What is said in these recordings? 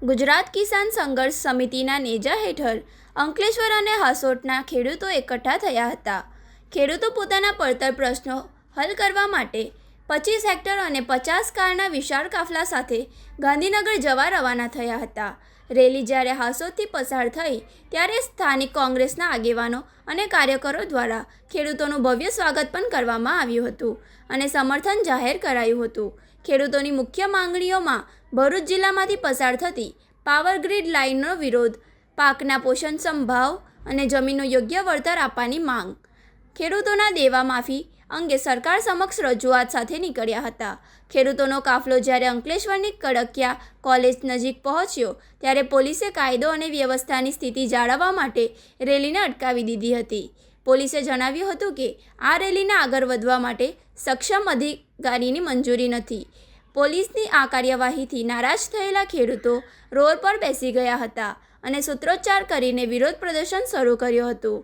ગુજરાત કિસાન સંઘર્ષ સમિતિના નેજા હેઠળ અંકલેશ્વર અને હાસોટના ખેડૂતો એકઠા થયા હતા. ખેડૂતો પોતાના પડતર પ્રશ્નો હલ કરવા માટે 25 હેક્ટર અને 50 કારના વિશાળ કાફલા સાથે ગાંધીનગર જવા રવાના થયા હતા. રેલી જ્યારે હાસોટથી પસાર થઈ ત્યારે સ્થાનિક કોંગ્રેસના આગેવાનો અને કાર્યકરો દ્વારા ખેડૂતોનું ભવ્ય સ્વાગત પણ કરવામાં આવ્યું હતું અને સમર્થન જાહેર કરાયું હતું. ખેડૂતોની મુખ્ય માંગણીઓમાં ભરૂચ જિલ્લામાંથી પસાર થતી પાવર ગ્રીડ લાઇનનો વિરોધ, પાકના પોષણક્ષમ ભાવ અને જમીનનું યોગ્ય વળતર આપવાની માંગ. ખેડૂતોના દેવા માફી અંગે સરકાર સમક્ષ રજૂઆત સાથે નીકળ્યા હતા. ખેડૂતોનો કાફલો જ્યારે અંકલેશ્વરની કડકિયા કોલેજ નજીક પહોંચ્યો ત્યારે પોલીસે કાયદો અને વ્યવસ્થાની સ્થિતિ જાળવવા માટે રેલીને અટકાવી દીધી હતી. પોલીસે જણાવ્યું હતું કે આ રેલીને આગળ વધવા માટે સક્ષમ અધિકારીની મંજૂરી નથી. પોલીસની આ કાર્યવાહીથી નારાજ થયેલા ખેડૂતો રોડ પર બેસી ગયા હતા અને સૂત્રોચ્ચાર કરીને વિરોધ પ્રદર્શન શરૂ કર્યું હતું.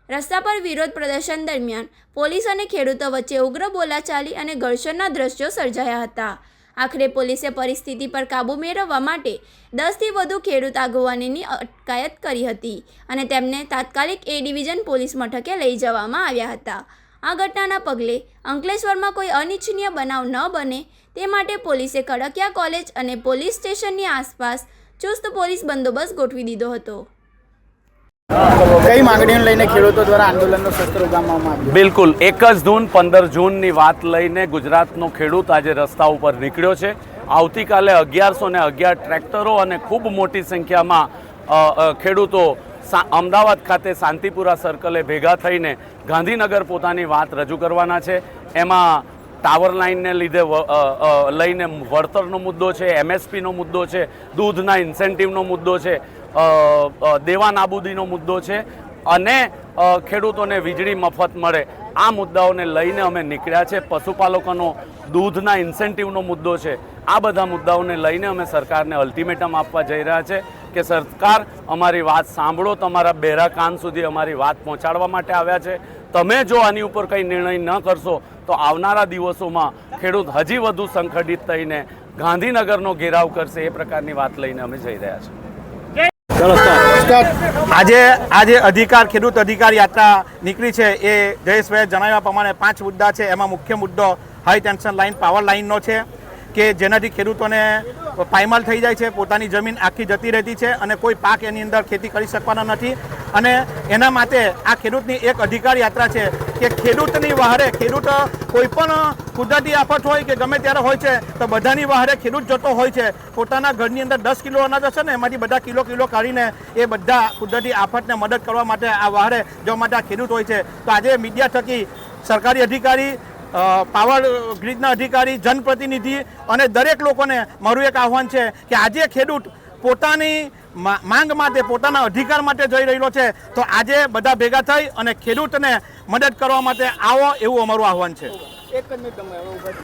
રસ્તા પર વિરોધ પ્રદર્શન દરમિયાન પોલીસ અને ખેડૂતો વચ્ચે ઉગ્ર બોલાચાલી અને ઘર્ષણના દ્રશ્યો સર્જાયા હતા. આખરે પોલીસે પરિસ્થિતિ પર કાબૂ મેળવવા માટે 10થી વધુ ખેડૂત આગેવાનોની અટકાયત કરી હતી અને તેમને તાત્કાલિક એ ડિવિઝન પોલીસ મથકે લઈ જવામાં આવ્યા હતા. આ ઘટનાના પગલે અંકલેશ્વરમાં કોઈ અનિચ્છનીય બનાવ ન બને તે માટે પોલીસે કડકિયા કોલેજ અને પોલીસ સ્ટેશનની આસપાસ ચુસ્ત પોલીસ બંદોબસ્ત ગોઠવી દીધો હતો. કઈ માંગણીઓ લઈને ખેડૂતો દ્વારા આંદોલનનો શસ્ત્ર ઉગામવામાં આવ્યું? બિલકુલ, એક જ ધૂન 15 જૂનની વાત લઈને ગુજરાતનો ખેડૂત આજે રસ્તા ઉપર નીકળ્યો છે. આવતીકાલે 1111 ટ્રેક્ટરો અને ખૂબ મોટી સંખ્યામાં ખેડૂતો અમદાવાદ ખાતે શાંતિપુરા સર્કલે ભેગા થઈને ગાંધીનગર પોતાની વાત રજૂ કરવાના છે. એમાં ટાવર લાઇનને લીધે લઈને વળતરનો મુદ્દો છે, MSPનો મુદ્દો છે, દૂધના ઇન્સેન્ટિવનો મુદ્દો છે, દેવા નાબૂદીનો મુદ્દો છે અને ખેડૂતોને વીજળી મફત મળે આ મુદ્દાઓને લઈને અમે નીકળ્યા છે. પશુપાલકોનો દૂધના ઇન્સેન્ટિવનો મુદ્દો છે. આ બધા મુદ્દાઓને લઈને અમે સરકારને અલ્ટિમેટમ આપવા જઈ રહ્યા છે કે સરકાર અમારી વાત સાંભળો, તમારા બહેરા કાન સુધી અમારી વાત પહોંચાડવા માટે આવ્યા છે. તમે જો આની ઉપર કંઈ નિર્ણય ન કરશો તો આવનારા દિવસોમાં ખેડૂત હજી વધુ સંગઠિત થઈને ગાંધીનગરનો ઘેરાવ કરશે એ પ્રકારની વાત લઈને અમે જઈ રહ્યા છીએ. આજે ખેડૂત અધિકાર યાત્રા નીકળી છે એ જયેશભાઈએ જણાવ્યા પ્રમાણે 5 મુદ્દા છે. એમાં મુખ્ય મુદ્દો હાઈ ટેન્શન લાઇન પાવર લાઇનનો છે કે જેનાથી ખેડૂતોને પાયમાલ થઈ જાય છે, પોતાની જમીન આખી જતી રહેતી છે અને કોઈ પાક એની અંદર ખેતી કરી શકવાના નથી. અને એના માટે આ ખેડૂતની એક અધિકાર યાત્રા છે કે ખેડૂતની વહારે ખેડૂત કોઈ પણ કુદરતી આફત હોય કે ગમે ત્યારે હોય છે તો બધાની વહારે ખેડૂત જતો હોય છે. પોતાના ઘરની અંદર 10 કિલો અનાજ હશે ને એમાંથી બધા કિલો કાઢીને એ બધા કુદરતી આફતને મદદ કરવા માટે આ વહારે જવા માટે આ ખેડૂત હોય છે. તો આજે મીડિયા થકી સરકારી અધિકારી, પાવર ગ્રીડના અધિકારી, જનપ્રતિનિધિ અને દરેક લોકોને મારું એક આહવાન છે કે આજે ખેડૂત પોતાની માંગ માટે, પોતાના અધિકાર માટે જઈ રહેલો છે. તો આજે બધા ભેગા થઈ અને ખેડૂતને મદદ કરવા માટે આવો એવું અમારું આહવાન છે.